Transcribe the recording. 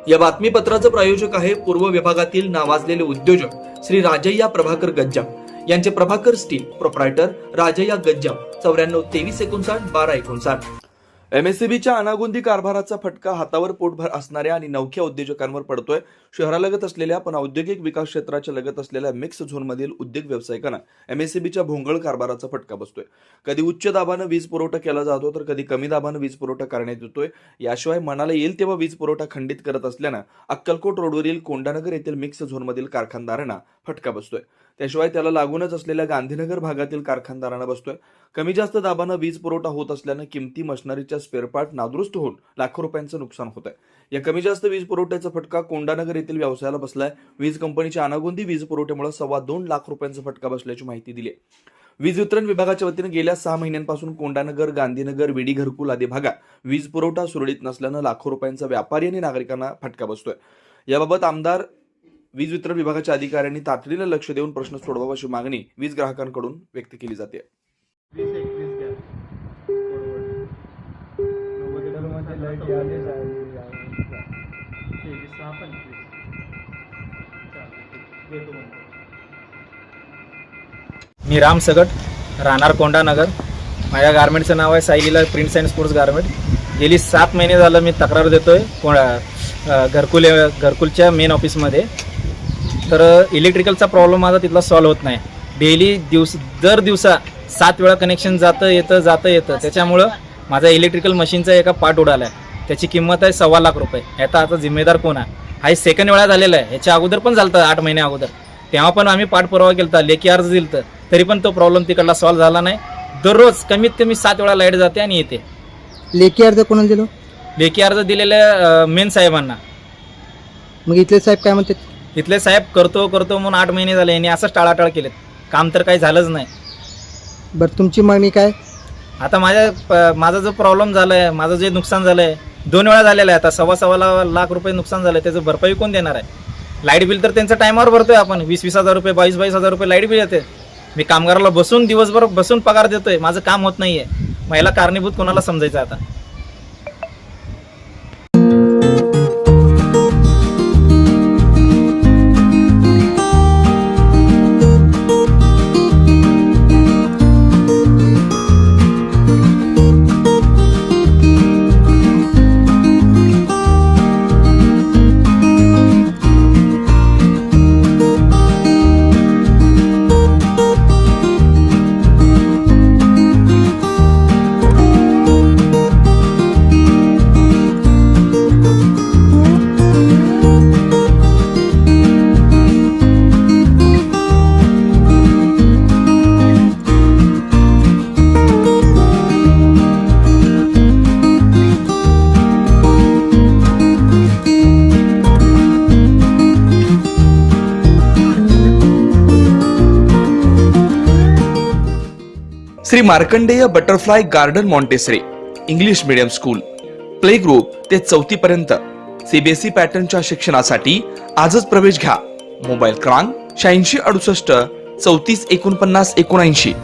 या बातमीपत्राचं प्रायोजक आहे पूर्व विभागातील नावाजलेले उद्योजक श्री राजय्या प्रभाकर गज्जाम यांचे प्रभाकर स्टील प्रोप्रायटर राजय्या गज्जाम 94 23 59 12 59। एमएससीबीच्या अनागोंदी कारभाराचा फटका हातावर पोटभर असणाऱ्या आणि नवख्या उद्योजकांवर पडतोय। शहरालगत असलेल्या पण औद्योगिक विकास क्षेत्राच्या लगत असलेल्या मिक्स झोनमधील उद्योग व्यावसायिकांना एमएससीबीच्या भोंगळ कारभाराचा फटका बसतोय। कधी उच्च दाबानं वीज पुरवठा केला जातो तर कधी कमी दाबानं वीज पुरवठा करण्यात येतोय। याशिवाय मनाला येईल तेव्हा वीज पुरवठा खंडित करत असल्यानं अक्कलकोट रोडवरील कोंडानगर येथील मिक्स झोनमधील कारखानदारांना फटका बसतोय। त्याशिवाय त्याला लागूनच असलेल्या गांधीनगर भागातील कारखानदारांना बसतोय। कमी जास्त दाबानं वीज पुरवठा होत असल्यानं किमती मशिनरीच्या स्पेअर पार्ट नादुरुस्त होऊन लाखो रुपयांचं नुकसान होत आहे। या कमी जास्त वीज पुरवठ्याचा फटका कोंडानगर येथील व्यवसायाला बसलाय। वीज कंपनीच्या अनागोंदी वीज पुरवठ्यामुळे 2.25 लाख रुपयांचा फटका बसल्याची माहिती दिली आहे। वीज वितरण विभागाच्या वतीने गेल्या 6 महिन्यांपासून कोंडानगर, गांधीनगर, विडी घरकुल आदी भागात वीज पुरवठा सुरळीत नसल्यानं लाखो रुपयांचा व्यापारी आणि नागरिकांना फटका बसतोय। याबाबत आमदार वीज वितरण विभागाच्या अधिकाऱ्यांनी तातडीनं लक्ष देऊन प्रश्न सोडवावा अशी मागणी वीज ग्राहकांकडून व्यक्त केली जाते। मी राम सगट, राहणार कोंडानगर। माझ्या गारमेंटचं नाव आहे Saileela prints and sports garment. गेली 7 महिने झालं मी तक्रार देतोय घरकुलच्या मेन ऑफिसमध्ये। तर इलेक्ट्रिकलचा प्रॉब्लेम माझा तिथला सॉल्व्ह होत नाही। डेली दर दिवसा 7 वेळा कनेक्शन जातं येतं। त्याच्यामुळं माझा इलेक्ट्रिकल मशीनचा एका पार्ट उडाला आहे, त्याची किंमत आहे 2.25 लाख रुपये। आता जिम्मेदार कोण आहे? हा सेकंड वेळा झालेला आहे। ह्याच्या अगोदर पण झालं 8 महिने अगोदर, तेव्हा पण आम्ही पाठपुरावा केला, लेखी अर्ज दिलतं, तरी पण तो प्रॉब्लेम तिकडला सॉल्व्ह झाला नाही। दररोज कमीत कमी 7 वेळा लाईट जाते आणि येते। लेखी अर्ज कोणाला दिलो? लेखी अर्ज दिलेल्या मेन साहेबांना। मग इथले साहेब काय म्हणतात? इथले साहेब करतो म्हणून 8 महिने झाले यांनी असंच टाळाटाळ केलेत, काम तर काही झालंच नाही। बरं, तुमची मागणी काय? आता माझा जो प्रॉब्लेम झालाय, माझं जे नुकसान झालंय 2 वेळा झालेलं आहे। आता 2.25 लाख रुपये नुकसान झालंय, त्याचं भरपाई कोण देणार आहे? लाईट बिल तर त्यांचं टायमावर भरतोय आपण, 20-20 हजार रुपये, 22-22 हजार रुपये लाईट बिल येते। मी कामगाराला दिवसभर बसून पगार देतोय, माझं काम होत नाहीये। महिला कारणीभूत कोणाला समजायचं आता? Shri Markandey butterfly garden Montessori English medium school, play group ते 4थी पर्यंत सीबीएसई पॅटर्नच्या शिक्षणासाठी आजच प्रवेश घ्या। मोबाईल क्रमांक 8668 34 49 79।